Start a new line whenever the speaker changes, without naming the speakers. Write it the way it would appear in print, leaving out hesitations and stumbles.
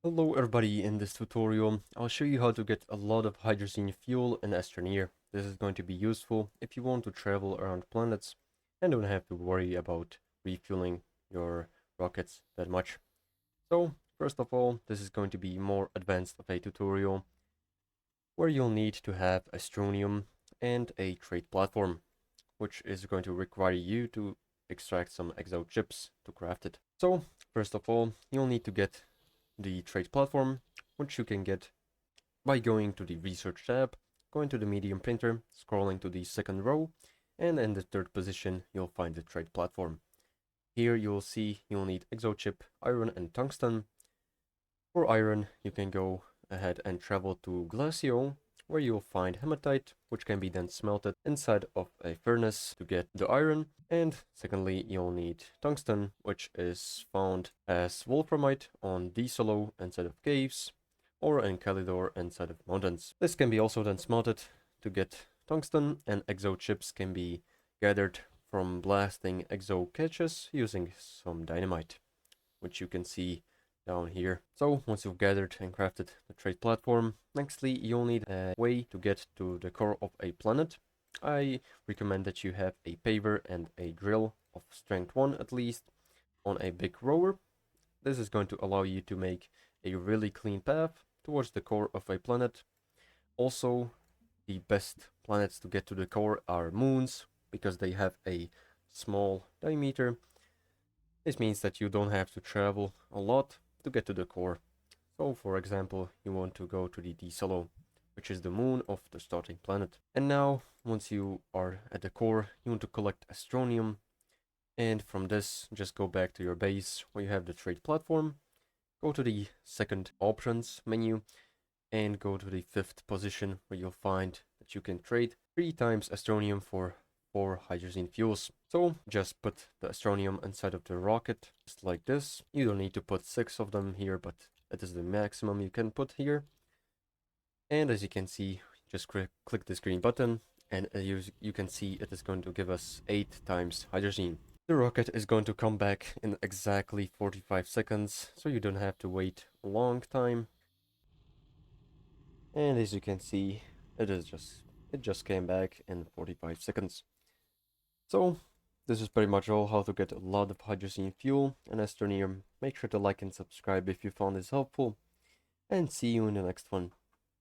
Hello everybody, in this tutorial I'll show you how to get a lot of hydrazine fuel in Astroneer. This is going to be useful if you want to travel around planets and don't have to worry about refueling your rockets that much. So first of all, this is going to be more advanced of a tutorial where you'll need to have Astronium and a trade platform, which is going to require you to extract some exo chips to craft it. So first of all, you'll need to get the trade platform, which you can get by going to the research tab, going to the medium printer, scrolling to the second row, and in the third position you'll find the trade platform. Here you'll see you'll need exochip, iron and tungsten. For iron you can go ahead and travel to Glacio, where you'll find hematite, which can be then smelted inside of a furnace to get the iron. And secondly, you'll need tungsten, which is found as wolframite on Solo inside of caves, or in Calidor inside of mountains. This can be also then smelted to get tungsten, and exo chips can be gathered from blasting exo caches using some dynamite, which you can see down here. So once you've gathered and crafted the trade platform, nextly you'll need a way to get to the core of a planet. I recommend that you have a paver and a drill of strength 1 at least on a big rower. This is going to allow you to make a really clean path towards the core of a planet. Also, the best planets to get to the core are moons, because they have a small diameter. This means that you don't have to travel a lot to get to the core. So for example, you want to go to the Solo, which is the moon of the starting planet. And now, once you are at the core, you want to collect Astronium. And from this, just go back to your base where you have the trade platform. Go to the second options menu and go to the fifth position where you'll find that you can trade 3 times Astronium for 4 hydrazine fuels. So just put the Astronium inside of the rocket, just like this. You don't need to put 6 of them here, but that is the maximum you can put here. And as you can see, just click this green button, and you can see it is going to give us 8 times hydrazine. The rocket is going to come back in exactly 45 seconds, so you don't have to wait a long time. And as you can see, it just came back in 45 seconds. So this is pretty much all how to get a lot of hydrazine fuel and Astroneer. Make sure to like and subscribe if you found this helpful, and see you in the next one.